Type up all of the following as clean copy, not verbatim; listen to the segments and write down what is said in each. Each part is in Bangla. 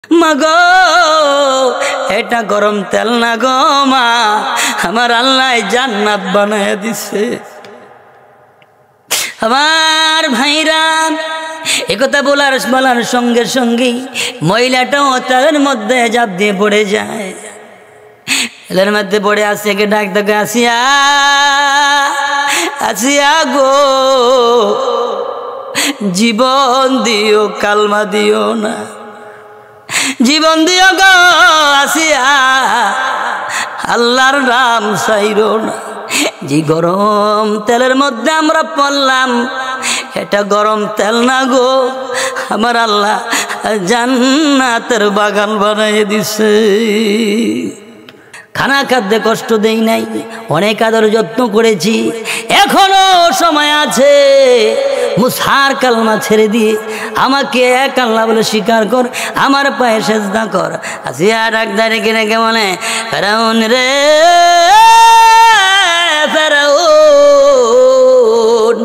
মাগো এটা গরম তেল না গো মা, আমার আল্লাহ জান্নাত বানায় দিছে। আমার ভাইরা একথা বলার সঙ্গে সঙ্গেই মহিলাটাও তেলের মধ্যে জাপ দিয়ে পড়ে যায়। তেলের মধ্যে পড়ে আসিয়াকে ডাক দেখে, আসিয়া আসিয়া গো, জীবন দিও, কালমা দিও না, জীবন দিও গো আসিয়া, আল্লাহর নাম চাইরো না। যে গরম তেলের মধ্যে আমরা পড়লাম, এটা গরম তেল না গো, আমার আল্লাহ জান্নাতের বাগান বানিয়ে দিছে। খানা খাদ্যে কষ্ট দেই নাই, অনেক আদর যত্ন করেছি, এখনো সময় আছে। মুসার কালমা ছেড়ে দিয়ে আমাকে এক আল্লাহ বলে স্বীকার কর, আমার পায়ে সেজদা কর। আসিয়া ডাক্তার রেখে রেখে বলে, ফেরাউন রে ফেরাউন,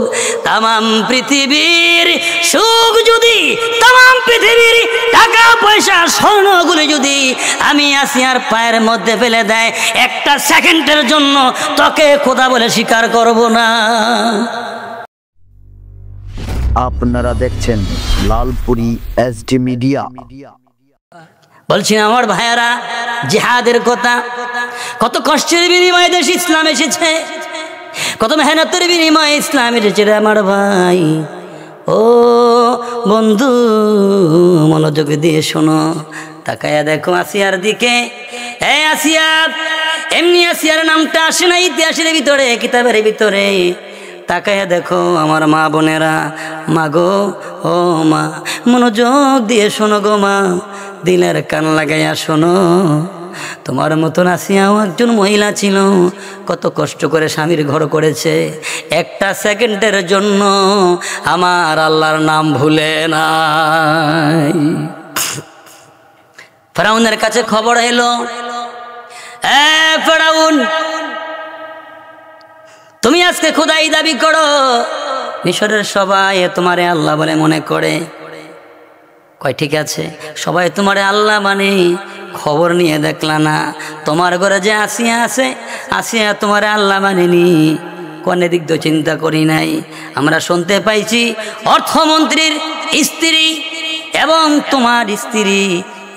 তামাম পৃথিবীর সুখ যদি, তামাম পৃথিবীর টাকা পয়সা স্বর্ণগুলি যদি আমি আসিয়ার পায়ের মধ্যে ফেলে দেয়, একটা সেকেন্ডের জন্য তোকে খোদা বলে স্বীকার করব না। আপনারা দেখছেন লালপুরি এসডি মিডিয়া। বলছি আমার ভাইয়ারা, জিহাদের কথা, কত কষ্টের বিনিময়ে দেশ ইসলাম এসেছে, কত মেহনতের বিনিময়ে ইসলাম এসেছে রে আমার ভাই। ও বন্ধু, মনোযোগ দিয়ে শোনো, তাকায়া দেখো আসিয়ার দিকে। এই আসিয়া, এমনি আসিয়ার নামটা আসে না ইতিহাসের ভিতরে, কিতাবের ভিতরে। তাকায়া দেখো আমার মা বোনেরা, মা গো, ও মা, মনোযোগ দিয়ে শোনো গো মা, দিলের কান লাগাইয়া শোনো। তোমার মতন আসিয়াও একজন মহিলা ছিল, কত কষ্ট করে স্বামীর ঘর করেছে, একটা সেকেন্ডের জন্য আমার আল্লাহর নাম ভুলে নাই। ফেরাউনের কাছে খবর এলো, ফেরাউন তুমি আজকে খোদাই দাবি করো, মিশরের সবাই তোমারে আল্লাহ বলে মনে করে। কয় ঠিক আছে, সবাই তোমারে আল্লাহ মানে, খবর নিয়ে দেখলা না তোমার ঘরে যে আসিয়া আছে, আসিয়া তোমারে আল্লাহ মানেনি। কোনে দিক তো চিন্তা করি নাই, আমরা শুনতে পাইছি অর্থমন্ত্রীর স্ত্রী এবং তোমার স্ত্রী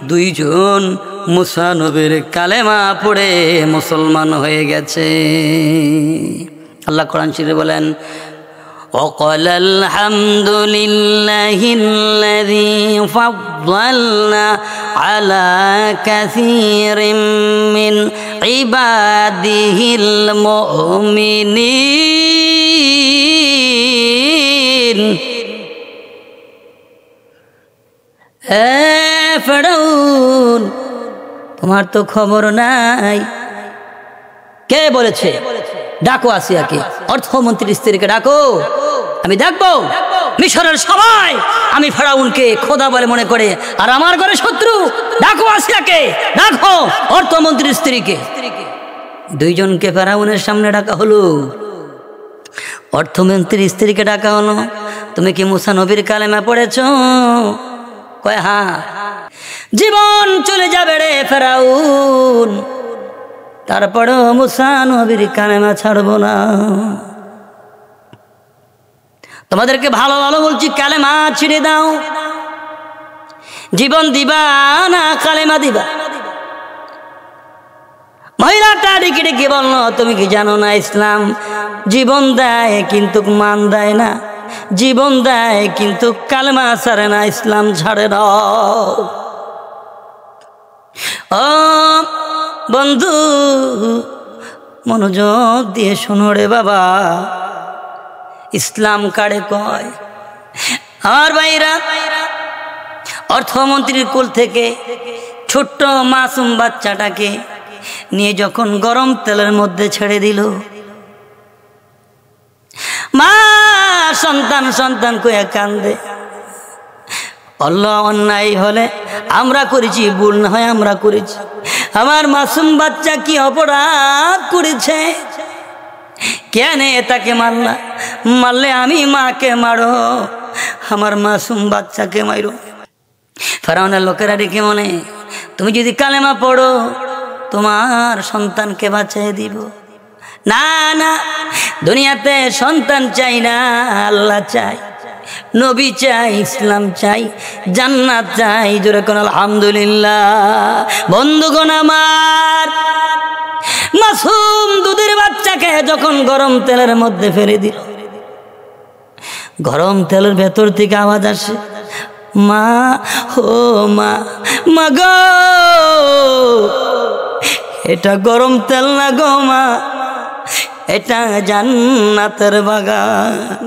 দুইজন মুসা নবীর কালেমা পড়ে মুসলমান হয়ে গেছে। আল্লাহ কোরআন শরীফে বলেন, وقال الحمد لله الذي فضلنا على كثير من عباده المؤمنين। ফেরাউন তোমার তো খবর নাই, কে বলেছে? ডাকো আসিয়াকে, অর্থমন্ত্রীর স্ত্রীকে ডাকো, আমি দেখবো মিশরের সবাই আমি ফেরাউনকে খোদা বলে মনে করে, আর আমার ঘরে শত্রু। ডাকো আসিয়াকে, ডাকো অর্থমন্ত্রীর স্ত্রীকে। দুইজনকে ফেরাউনের সামনে ডাকা হলো, অর্থমন্ত্রীর স্ত্রীকে ডাকা হলো। তুমি কি মুসা নবীর কালেমা পড়েছ? কয় হ্যাঁ। জীবন চলে যাবে রে ফেরাউন, তারপরেও মুসা নবীর কালেমা ছাড়বো না। তোমাদেরকে ভালো ভালো বলছি, কালেমা ছেড়ে দাও, জীবন দিবা না কালেমা দিবা। মহিলাটা ডেকে ডেকে বলল, তুমি কি জানো না ইসলাম জীবন দেয় কিন্তু মান দেয় না, জীবন দেয় কিন্তু কালেমা ছাড়ে না, ইসলাম ছাড়ে না। ও বন্ধু, মনোযোগ দিয়ে শোনো রে বাবা, ইসলাম কারে কয়। আমার ভাইরা, অর্থমন্ত্রীর কোল থেকে ছোট্ট মাসুম বাচ্চাটাকে নিয়ে যখন গরম তেলের মধ্যে ছেড়ে দিল, মা সন্তান সন্তান কইয়া কান্দে। আল্লাহ অন্যায় হলে আমরা করেছি, ভুল না হয় আমরা করেছি। আমার মাসুম বাচ্চা কি অপরাধ করেছে? কেন তাকে মারলা? মারলে আমি মাকে মারো, আমার মাসুম বাচ্চাকে মারো। ফেরাউনের লোকেরা ডেকে মনে, তুমি যদি কালেমা পড়ো তোমার সন্তানকে বাঁচিয়ে দিব। না না, দুনিয়াতে সন্তান চাই না, আল্লাহ চাই, নবী চাই, ইসলাম চাই, জান্নাত চাই। জোরে কোন আলহামদুলিল্লাহ। বন্ধুগণ আমার, মাসুম দুধের বাচ্চাকে যখন গরম তেলের মধ্যে ফেলে দিল, গরম তেলের ভেতর থেকে আওয়াজ আসে, মা ও মা, মা গো, এটা গরম তেল না গো মা, এটা জান্নাতের বাগান।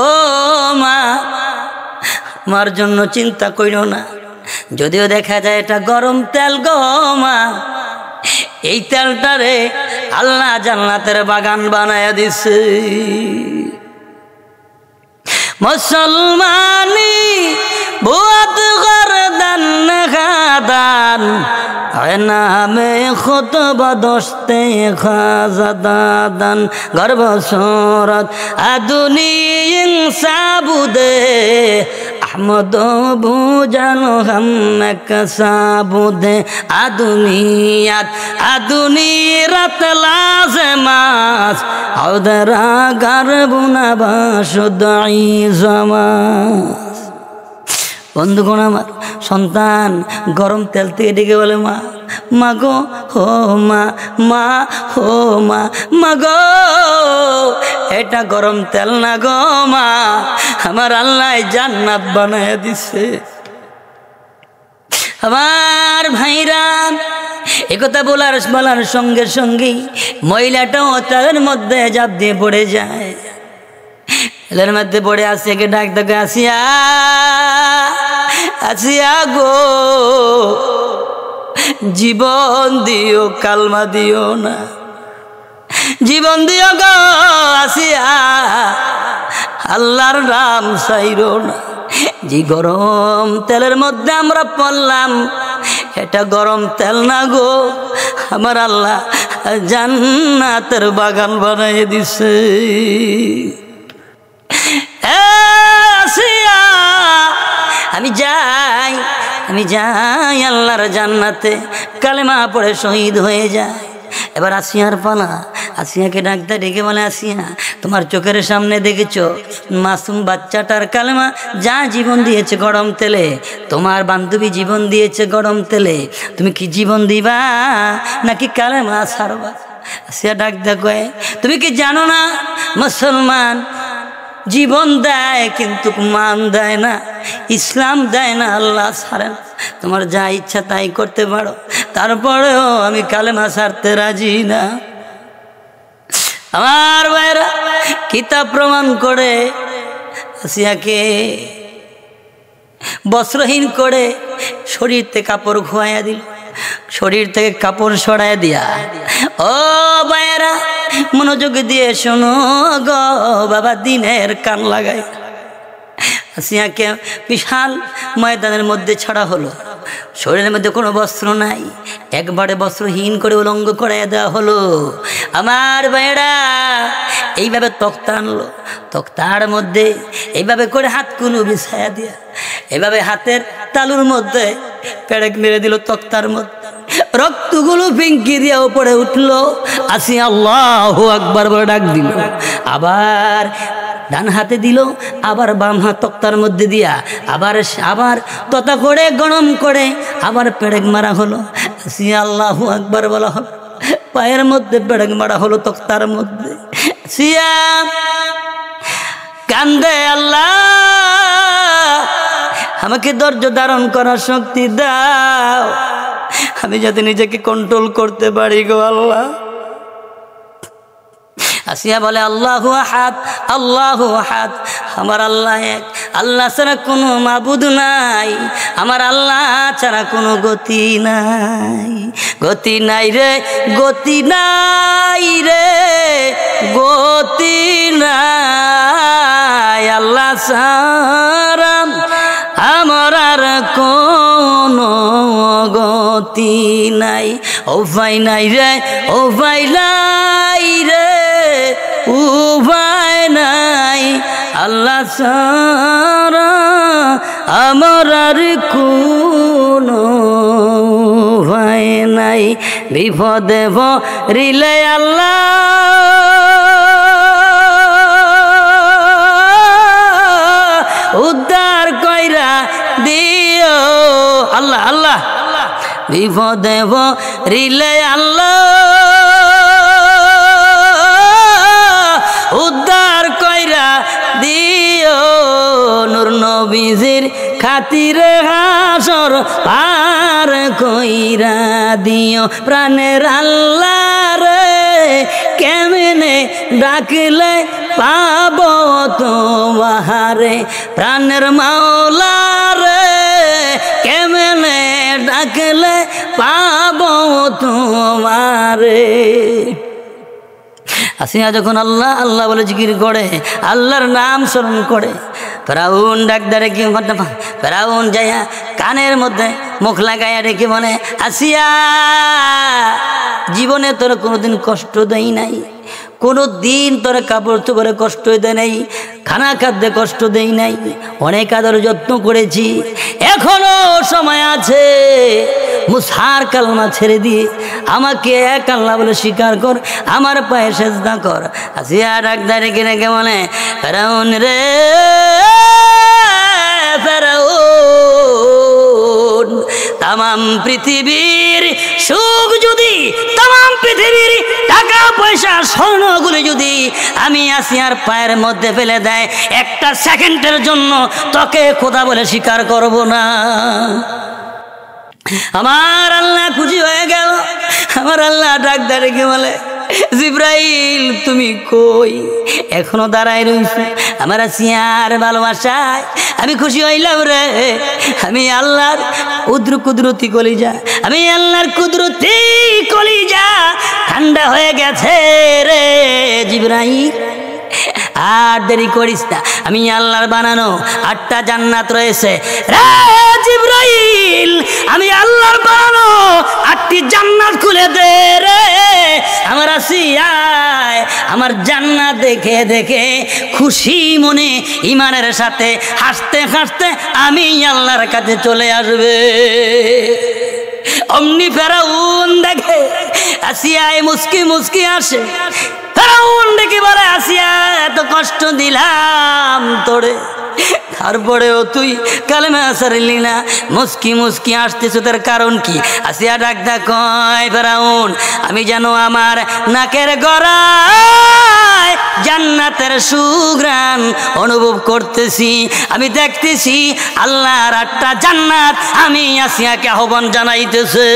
ও মা, আমার জন্য চিন্তা কইরো না, যদিও দেখা যায় এটা গরম তেল গো মা, এই তেলটারে আল্লাহ জান্নাতের বাগান বানায়া দিছে। মুসলমানি বুয়াত গরদান খাদান নামে খুতবা দস্তে খাজাদান গর্ব সুরত আদুনি ইনসাবুদে আহমদ বুজান হাম কসাবুদে আদুনিয়াত আদুনি রাত লাজমাস আউদরা গর্বনা বাসুদাই জামাস। বন্ধুগণ আমার, সন্তান গরম তেল থেকে ডেকে বলে, মা, মা গো, হো মা, মা হো মা, মা গো, এটা গরম তেল না গো মা, আমার আল্লাহ জান্নাত বানায় দিছে। আমার ভাইরা, একথা বলার সঙ্গে সঙ্গেই মহিলাটাও তেলের মধ্যে জাপ দিয়ে পড়ে যায়। তেলের মধ্যে পড়ে আসিয়াকে ডাক দেখে, আসিয়া, আসিয়া গো, জীবন দিও, কালমা দিও না, জীবন দিও গো আসিয়া, আল্লাহর নাম চাইরো না। যে গরম তেলের মধ্যে আমরা পড়লাম, এটা গরম তেল না গো, আমার আল্লাহ জান্নাতের বাগান বানাই দিছে। আমি যাই আল্লাহর জান্নাতে, কালেমা পড়ে শহীদ হয়ে যায়। এবার আসিয়ার পালা। আসিয়াকে ডাকতে ডেকে বলে, আসিয়া, তোমার চোখের সামনে দেখেছো মাসুম বাচ্চাটার কালেমা, যা জীবন দিয়েছে গরম তেলে, তোমার বান্ধবী জীবন দিয়েছে গরম তেলে, তুমি কি জীবন দিবা নাকি কালেমা ছাড়বা? আসিয়া ডাক দেখো, তুমি কি জানো না মুসলমান জীবন দেয় কিন্তু মান দেয় না, ইসলাম দেয় না, আল্লাহ ছাড়ে না। তোমার যা ইচ্ছা তাই করতে পারো, তারপরেও আমি কালেমা ছাড়তে রাজি না। আমার ভাইরা, কিতাব প্রমাণ করে আসিয়াকে বস্ত্রহীন করে শরীর থেকে কাপড় খোয়াইয়া দিল, শরীর থেকে কাপড় সরাইয়া দিয়া, ও ভাইরা মনোযোগ দিয়ে শোনো গো বাবা, দিনের কান লাগাই। আসিয়াকে বিশাল ময়দানের মধ্যে ছাড়া হলো, শরীরের মধ্যে কোনো বস্ত্র নাই, একবারে বস্ত্রহীন করে উলঙ্গ করাইয়া দেওয়া হলো। আমার ভাইরা এইভাবে তক্তা আনলো, তক্তার মধ্যে এইভাবে করে হাত কুলু বিছাইয়া দিয়া, এভাবে হাতের তালুর মধ্যে পেরেক মেরে দিল তক্তার মধ্যে, রক্তগুলো পিঙ্কি দিয়ে উপরে উঠলো। আসিয়া আল্লাহু আকবার বলে ডাক দিল, আবার ডান হাতে দিল, আবার বাম হাত তক্তার মধ্যে দিয়া আবার ততা করে গরম করে আবার পেরেক মারা হলো। আসিয়া আল্লাহু আকবার বলা হলো, পায়ের মধ্যে পেরেক মারা হলো তক্তার মধ্যে। আসিয়া কান্দে, আল্লাহ আমাকে ধৈর্য ধারণ করার শক্তি দাও, আমি যাতে নিজেকে কন্ট্রোল করতে পারি গো আল্লাহ। আসিয়া বলে, আল্লাহু আহাদ, আল্লাহু আহাদ, আমার আল্লাহ এক, আল্লাহ ছাড়া কোনো মাবুদ নাই, আমার আল্লাহ ছাড়া কোনো গতি নাই, গতি নাই রে, গতি নাই রে, গতি নাই, আল্লাহ ছাড়া আমার আর কোনো গতি নাই, ও ভাই নাই রে, ও ভাই নাই রে, উপায় নাই, আল্লাহ ছাড়া আমার আর কোনো ভয় নাই, বিপদে পড়িলে আল্লাহ উদ্ধার কইরা দিও। আল্লাহ আল্লাহ, বিপদে পড়িলে আল্লাহ উদ্ধার কইরা দিও। নূর নবীজির খাতিরে হাসর পার কইরা দিও। প্রাণের আল্লাহ রে কেমনে ডাকলে পাব তোমারে, প্রাণের মাওলা রে কেমনে ডাকলে পাব তোমারে। আসিয়া যখন আল্লাহ আল্লাহ বলে জিকির করে, আল্লাহর নাম স্মরণ করে, ফেরাউন ডাকদারে কি ফেরাউন যাইয়া কানের মধ্যে মুখ লাগাইয়া রেখে বলে, আসিয়া জীবনে তোর কোনোদিন কষ্ট দেই নাই, কোনো দিন তোর কাপড় চোপড়ে কষ্ট দেয় নাই, খানা খাদ্যে কষ্ট দেই নাই, অনেক আদর যত্ন করেছি, এখনো সময় আছে, মুসার কালমা ছেড়ে দিয়ে আমাকে এক আল্লাহ বলে স্বীকার কর, আমার পায়ে সেজদা কর। আসিয়া ডাকদারে কিনে কে বলে, ফেরাউন রে ফেরাউন, তামাম পৃথিবীর সুখ যদি, তামাম পৃথিবীর টাকা পয়সা স্বর্ণগুলি যদি আমি আসিয়ার পায়ের মধ্যে ফেলে দেয়, একটা সেকেন্ডের জন্য তোকে খোদা বলে স্বীকার করব না। আমার আল্লাহ খুশি হয়ে গেল। আমার আল্লাহ ডাকদারে কে বলে, জিব্রাইল তুমি কই? এখনো দাঁড়ায় রইছো। আমার আসিয়ার ভালোবাসায় আমি খুশি হইলাম রে। আমি আল্লাহর কুদরতি কলিজা, আমি আল্লাহর কুদরতি কলিজা ঠান্ডা হয়ে গেছে রে জিব্রাইল। আর দেরি করিস না, আমি আল্লাহর বানানো 8টা জান্নাত রয়েছে রে জিব্রাইল, আমি আল্লাহর বানানো 8টি জান্নাত খুলে দে রে। আমার আসিয়ায় আমার জান্নাত দেখে দেখে খুশি মনে ইমানের সাথে হাসতে হাসতে আমি আল্লাহর কাছে চলে আসবে। অমনি ফেরাউন দেখে আসিয়ায় মুস্কি মুস্কি আসে। ফেরাউন দেখে বলে, আসিয়া এত কষ্ট দিলাম তোরে, তারপরেও তুই কালেমা ছাড়লি না, মুস্কি মুস্কি আসতেছ, তার কারণ কি? আসিয়া ডাকদা কয়, ফেরাউন আমি যেন আমার নাকের গড়ায় জান্নাতের সুঘ্রাণ অনুভব করতেছি, আমি দেখতেছি আল্লাহর 8টা জান্নাত আমি আসিয়াকে আহ্বান জানাইতেছে।